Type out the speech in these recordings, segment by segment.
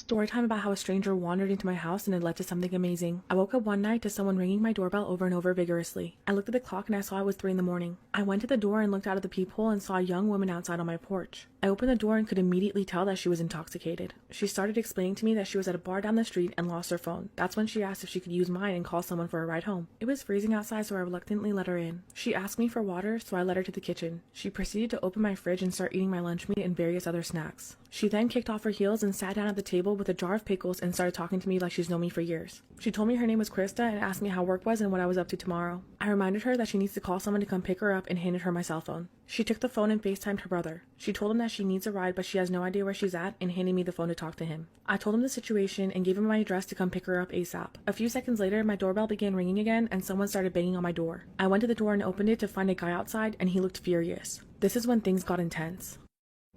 Story time about how a stranger wandered into my house and it led to something amazing. I woke up one night to someone ringing my doorbell over and over vigorously. I looked at the clock and I saw it was 3 in the morning. I went to the door and looked out of the peephole and saw a young woman outside on my porch. I opened the door and could immediately tell that she was intoxicated. She started explaining to me that she was at a bar down the street and lost her phone. That's when she asked if she could use mine and call someone for a ride home. It was freezing outside, so I reluctantly let her in. She asked me for water, so I led her to the kitchen. She proceeded to open my fridge and start eating my lunch meat and various other snacks. She then kicked off her heels and sat down at the table with a jar of pickles and started talking to me like she's known me for years. She told me her name was Krista and asked me how work was and what I was up to tomorrow. I reminded her that she needs to call someone to come pick her up and handed her my cell phone. She took the phone and FaceTimed her brother. She told him that she needs a ride but she has no idea where she's at and handed me the phone to talk to him. I told him the situation and gave him my address to come pick her up ASAP. A few seconds later, my doorbell began ringing again and someone started banging on my door. I went to the door and opened it to find a guy outside and he looked furious. This is when things got intense.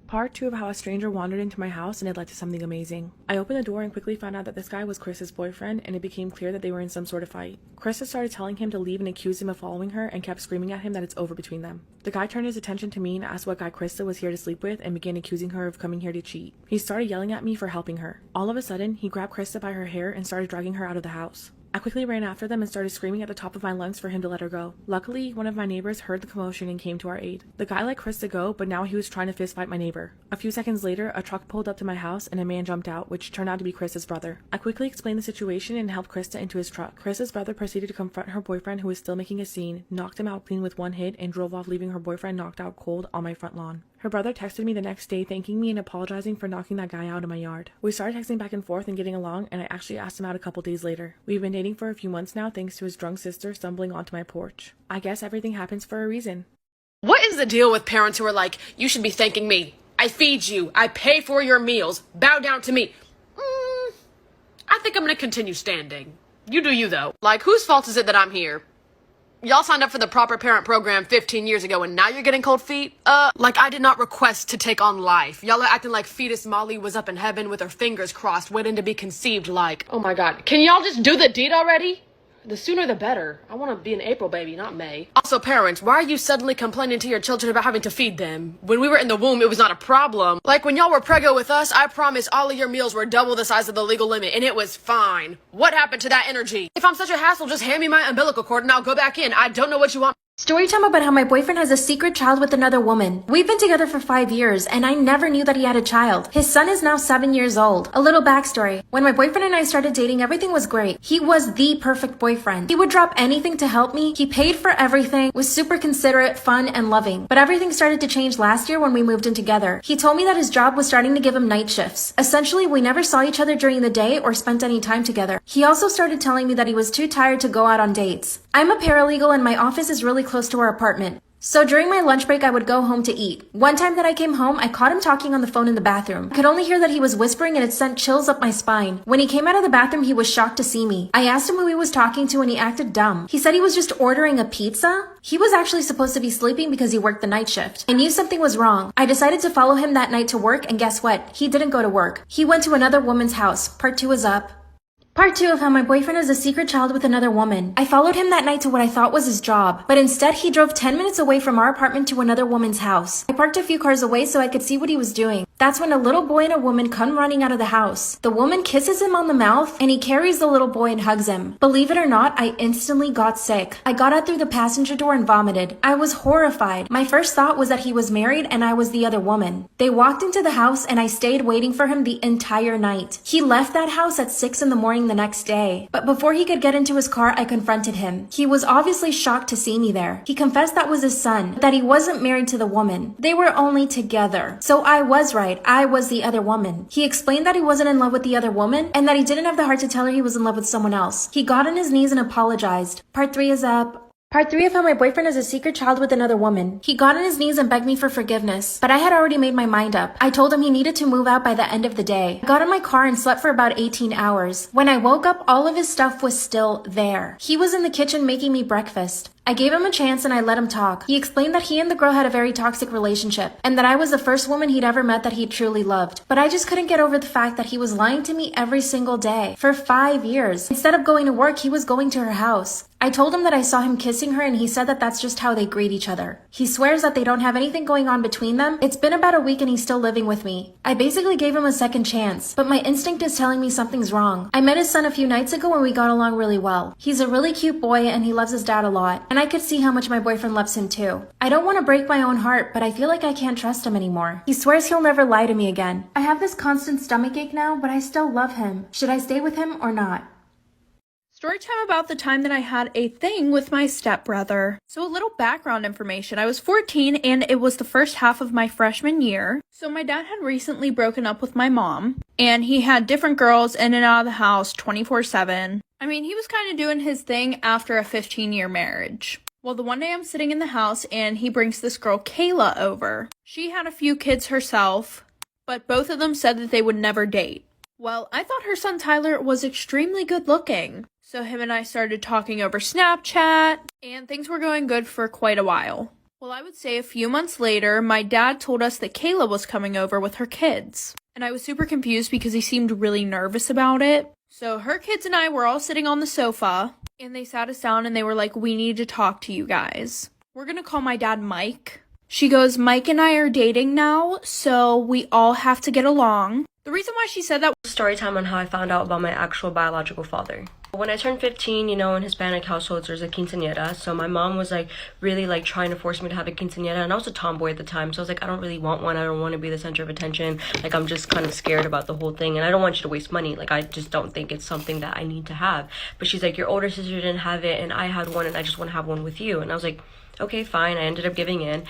Part 2 of how a stranger wandered into my house and it led to something amazing. I opened the door and quickly found out that this guy was Chris's boyfriend and it became clear that they were in some sort of fight. Chris started telling him to leave and accused him of following her and kept screaming at him that it's over between them. The guy turned his attention to me and asked what guy Krista was here to sleep with and began accusing her of coming here to cheat. He started yelling at me for helping her. All of a sudden, he grabbed Krista by her hair and started dragging her out of the house. I quickly ran after them and started screaming at the top of my lungs for him to let her go. Luckily, one of my neighbors heard the commotion and came to our aid. The guy let Krista go, but now he was trying to fistfight my neighbor. A few seconds later, a truck pulled up to my house and a man jumped out, which turned out to be Krista's brother. I quickly explained the situation and helped Krista into his truck. Krista's brother proceeded to confront her boyfriend, who was still making a scene, knocked him out clean with one hit, and drove off, leaving her boyfriend knocked out cold on my front lawn. Her brother texted me the next day thanking me and apologizing for knocking that guy out in my yard. We started texting back and forth and getting along, and I actually asked him out a couple days later. We've been dating for a few months now thanks to his drunk sister stumbling onto my porch. I guess everything happens for a reason. What is the deal with parents who are like, you should be thanking me. I feed you. I pay for your meals. Bow down to me. I think I'm gonna continue standing. You do you, though. Like, whose fault is it that I'm here? Y'all signed up for the proper parent program 15 years ago and now you're getting cold feet? Like I did not request to take on life. Y'all are acting like fetus Molly was up in heaven with her fingers crossed waiting to be conceived like, oh my god, can y'all just do the deed already? The sooner the better. I want to be an April baby, not May. Also, parents, why are you suddenly complaining to your children about having to feed them? When we were in the womb, it was not a problem. Like when y'all were preggo with us, I promise all of your meals were double the size of the legal limit, and it was fine. What happened to that energy? If I'm such a hassle, just hand me my umbilical cord and I'll go back in. I don't know what you want. Story time about how my boyfriend has a secret child with another woman. We've been together for 5 years and I never knew that he had a child. His son is now 7 years old. A little backstory. When my boyfriend and I started dating, everything was great. He was the perfect boyfriend. He would drop anything to help me. He paid for everything, was super considerate, fun, and loving. But everything started to change last year when we moved in together. He told me that his job was starting to give him night shifts. Essentially, we never saw each other during the day or spent any time together. He also started telling me that he was too tired to go out on dates. I'm a paralegal and my office is really close to our apartment. So during my lunch break, I would go home to eat. One time that I came home, I caught him talking on the phone in the bathroom. I could only hear that he was whispering and it sent chills up my spine. When he came out of the bathroom, he was shocked to see me. I asked him who he was talking to and he acted dumb. He said he was just ordering a pizza. He was actually supposed to be sleeping because he worked the night shift. I knew something was wrong. I decided to follow him that night to work and guess what? He didn't go to work. He went to another woman's house. Part 2 is up. Part 2 of how my boyfriend has a secret child with another woman. I followed him that night to what I thought was his job, but instead he drove 10 minutes away from our apartment to another woman's house. I parked a few cars away so I could see what he was doing. That's when a little boy and a woman come running out of the house. The woman kisses him on the mouth and he carries the little boy and hugs him. Believe it or not, I instantly got sick. I got out through the passenger door and vomited. I was horrified. My first thought was that he was married and I was the other woman. They walked into the house and I stayed waiting for him the entire night. He left that house at 6 in the morning the next day. But before he could get into his car, I confronted him. He was obviously shocked to see me there. He confessed that was his son, that he wasn't married to the woman. They were only together. So I was right. I was the other woman. He explained that he wasn't in love with the other woman and that he didn't have the heart to tell her he was in love with someone else. He got on his knees and apologized. Part 3 is up. Part 3 of how my boyfriend has a secret child with another woman. He got on his knees and begged me for forgiveness, but I had already made my mind up. I told him he needed to move out by the end of the day. I got in my car and slept for about 18 hours. When I woke up, all of his stuff was still there. He was in the kitchen making me breakfast. I gave him a chance and I let him talk. He explained that he and the girl had a very toxic relationship and that I was the first woman he'd ever met that he truly loved. But I just couldn't get over the fact that he was lying to me every single day for 5 years. Instead of going to work, he was going to her house. I told him that I saw him kissing her and he said that that's just how they greet each other. He swears that they don't have anything going on between them. It's been about a week and he's still living with me. I basically gave him a second chance, but my instinct is telling me something's wrong. I met his son a few nights ago and we got along really well. He's a really cute boy and he loves his dad a lot, and I could see how much my boyfriend loves him too. I don't want to break my own heart, but I feel like I can't trust him anymore. He swears he'll never lie to me again. I have this constant stomachache now, but I still love him. Should I stay with him or not? Story time about the time that I had a thing with my stepbrother. So a little background information. I was 14 and it was the first half of my freshman year. So my dad had recently broken up with my mom and he had different girls in and out of the house 24/7. I mean, he was kind of doing his thing after a 15-year marriage. Well, the one day I'm sitting in the house and he brings this girl Kayla over. She had a few kids herself, but both of them said that they would never date. Well, I thought her son Tyler was extremely good looking. So him and I started talking over Snapchat, and things were going good for quite a while. Well, I would say a few months later, my dad told us that Kayla was coming over with her kids. And I was super confused because he seemed really nervous about it. So her kids and I were all sitting on the sofa, and they sat us down and they were like, "We need to talk to you guys. We're gonna call my dad Mike." She goes, "Mike and I are dating now, so we all have to get along." The reason why she said that was story time on how I found out about my actual biological father. When I turned 15, in Hispanic households, there's a quinceañera. So my mom was really trying to force me to have a quinceañera. And I was a tomboy at the time. So I was like, I don't really want one. I don't want to be the center of attention. I'm just kind of scared about the whole thing. And I don't want you to waste money. I just don't think it's something that I need to have. But she's like, your older sister didn't have it and I had one and I just want to have one with you. And I was like, okay, fine. I ended up giving in.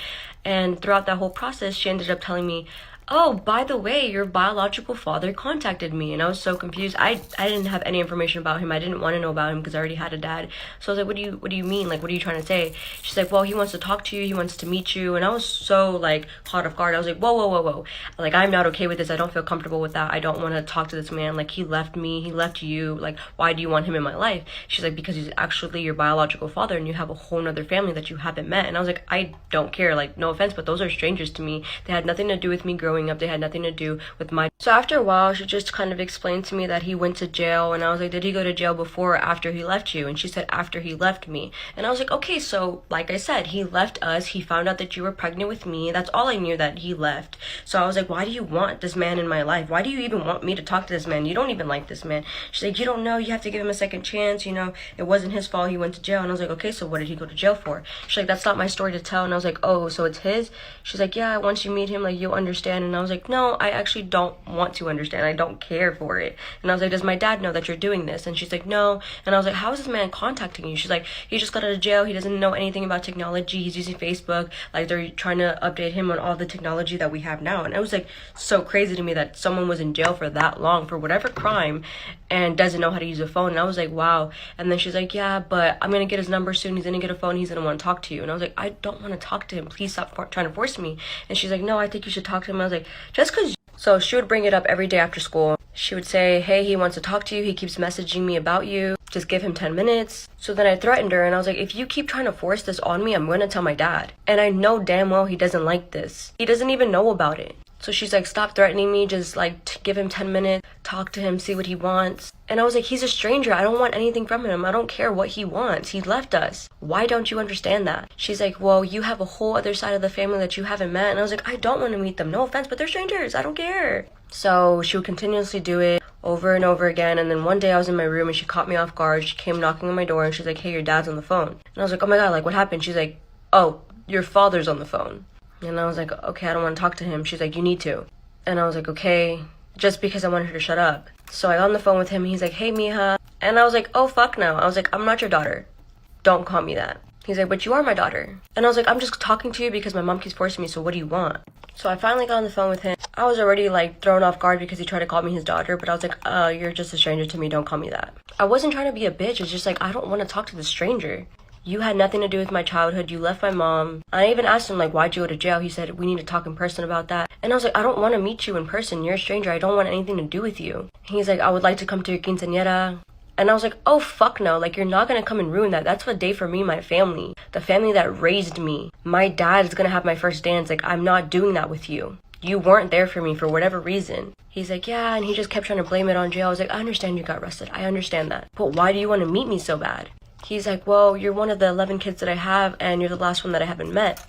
And throughout that whole process, she ended up telling me, oh, by the way, your biological father contacted me. And I was so confused. I didn't have any information about him. I didn't want to know about him because I already had a dad. So I was like, what do you mean? What are you trying to say? She's like, well, he wants to talk to you. He wants to meet you. And I was so caught off guard. I was like, whoa. I'm not okay with this. I don't feel comfortable with that. I don't want to talk to this man. He left me. He left you. Why do you want him in my life? She's like, because he's actually your biological father and you have a whole nother family that you haven't met. And I was like, I don't care. No offense, but those are strangers to me. They had nothing to do with me growing up. They had nothing to do with my... So after a while, she just kind of explained to me that he went to jail. And I was like, did he go to jail before or after he left you? And she said, after he left me. And I was like, okay, so like I said, he left us. He found out that you were pregnant with me. That's all I knew, that he left. So I was like, why do you want this man in my life? Why do you even want me to talk to this man? You don't even like this man. She's like, you don't know. You have to give him a second chance. It wasn't his fault. He went to jail. And I was like, okay, so what did he go to jail for? She's like, that's not my story to tell. And I was like, oh, so it's his? She's like, yeah, once you meet him, you'll understand. And I was like, no, I actually don't want to understand. I don't care for it. And I was like, does my dad know that you're doing this? And she's like, no. And I was like, how is this man contacting you? She's like, he just got out of jail. He doesn't know anything about technology. He's using Facebook. They're trying to update him on all the technology that we have now. And it was so crazy to me that someone was in jail for that long for whatever crime and doesn't know how to use a phone. And I was like, wow. And then she's like, yeah, but I'm gonna get his number soon. He's gonna get a phone. He's gonna want to talk to you. And I was like, I don't want to talk to him. Please stop trying to force me. And she's like, no, I think you should talk to him. I was like, just because. So she would bring it up every day after school. She would say, hey, he wants to talk to you. He keeps messaging me about you. Just give him 10 minutes. So then I threatened her and I was like, if you keep trying to force this on me, I'm going to tell my dad. And I know damn well he doesn't like this. He doesn't even know about it. So she's like, stop threatening me. Just give him 10 minutes, talk to him, see what he wants. And I was like, he's a stranger. I don't want anything from him. I don't care what he wants. He left us. Why don't you understand that? She's like, well, you have a whole other side of the family that you haven't met. And I was like, I don't want to meet them. No offense, but they're strangers. I don't care. So she would continuously do it over and over again. And then one day I was in my room and she caught me off guard. She came knocking on my door and she's like, hey, your dad's on the phone. And I was like, oh my God, what happened? She's like, oh, your father's on the phone. And I was like, okay, I don't want to talk to him. She's like, you need to. And I was like, okay, just because I wanted her to shut up. So I got on the phone with him. He's like, hey, mija. And I was like, oh, fuck no. I was like, I'm not your daughter. Don't call me that. He's like, but you are my daughter. And I was like, I'm just talking to you because my mom keeps forcing me. So what do you want? So I finally got on the phone with him. I was already thrown off guard because he tried to call me his daughter. But I was like, you're just a stranger to me. Don't call me that. I wasn't trying to be a bitch. It's just I don't want to talk to this stranger. You had nothing to do with my childhood. You left my mom. I even asked him, why'd you go to jail? He said, we need to talk in person about that. And I was like, I don't want to meet you in person. You're a stranger. I don't want anything to do with you. He's like, I would like to come to your quinceañera. And I was like, oh, fuck no. Like, you're not gonna come and ruin that. That's a day for me and my family. The family that raised me. My dad is gonna have my first dance. Like, I'm not doing that with you. You weren't there for me for whatever reason. He's like, yeah, and he just kept trying to blame it on Jay. I was like, I understand you got arrested. I understand that. But why do you want to meet me so bad? He's like, well, you're one of the 11 kids that I have, and you're the last one that I haven't met.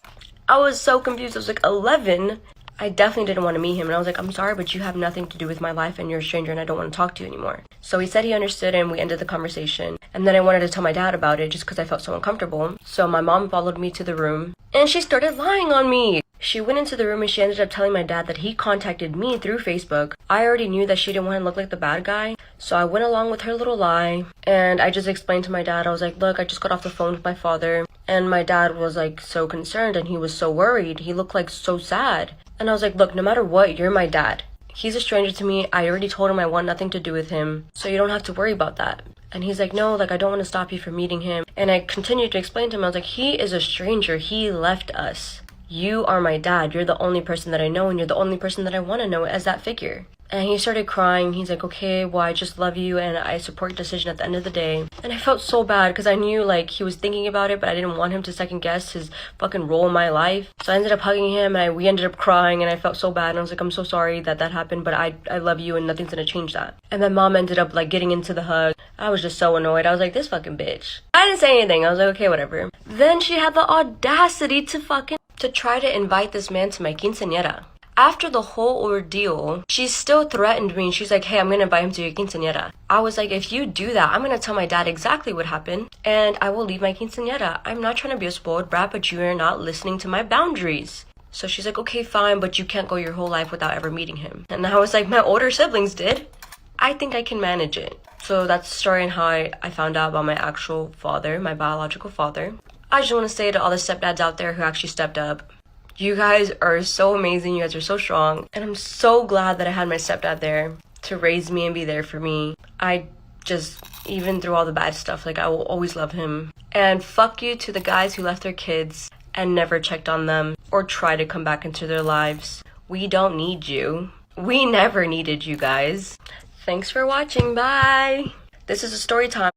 I was so confused. I was like, 11? I definitely didn't want to meet him. And I was like, I'm sorry, but you have nothing to do with my life and you're a stranger and I don't want to talk to you anymore. So he said he understood and we ended the conversation. And then I wanted to tell my dad about it just because I felt so uncomfortable. So my mom followed me to the room and she started lying on me. She went into the room and she ended up telling my dad that he contacted me through Facebook. I already knew that she didn't want to look like the bad guy. So I went along with her little lie. And I just explained to my dad, I was like, look, I just got off the phone with my father. And my dad was like so concerned and he was so worried. He looked like so sad. And I was like, look, no matter what, you're my dad. He's a stranger to me. I already told him I want nothing to do with him. So you don't have to worry about that. And he's like, no, like, I don't want to stop you from meeting him. And I continued to explain to him, I was like, he is a stranger. He left us. You are my dad. You're the only person that I know and you're the only person that I want to know as that figure. And he started crying. He's like, okay, well, I just love you and I support your decision at the end of the day. And I felt so bad because I knew like he was thinking about it, but I didn't want him to second guess his fucking role in my life. So I ended up hugging him and we ended up crying and I felt so bad. And I was like, I'm so sorry that happened, but I love you and nothing's gonna change that. And then mom ended up like getting into the hug. I was just so annoyed. I was like, this fucking bitch. I didn't say anything. I was like, okay, whatever. Then she had the audacity to try to invite this man to my quinceañera. After the whole ordeal, she still threatened me. She's like, hey, I'm gonna invite him to your quinceañera. I was like, if you do that, I'm gonna tell my dad exactly what happened and I will leave my quinceañera. I'm not trying to be a spoiled brat, but you are not listening to my boundaries. So she's like, okay, fine, but you can't go your whole life without ever meeting him. And I was like, my older siblings did. I think I can manage it. So that's the story and how I found out about my actual father, my biological father. I just want to say to all the stepdads out there who actually stepped up, you guys are so amazing. You guys are so strong. And I'm so glad that I had my stepdad there to raise me and be there for me. I just, even through all the bad stuff, like I will always love him. And fuck you to the guys who left their kids and never checked on them or tried to come back into their lives. We don't need you. We never needed you guys. Thanks for watching. Bye. This is a story time.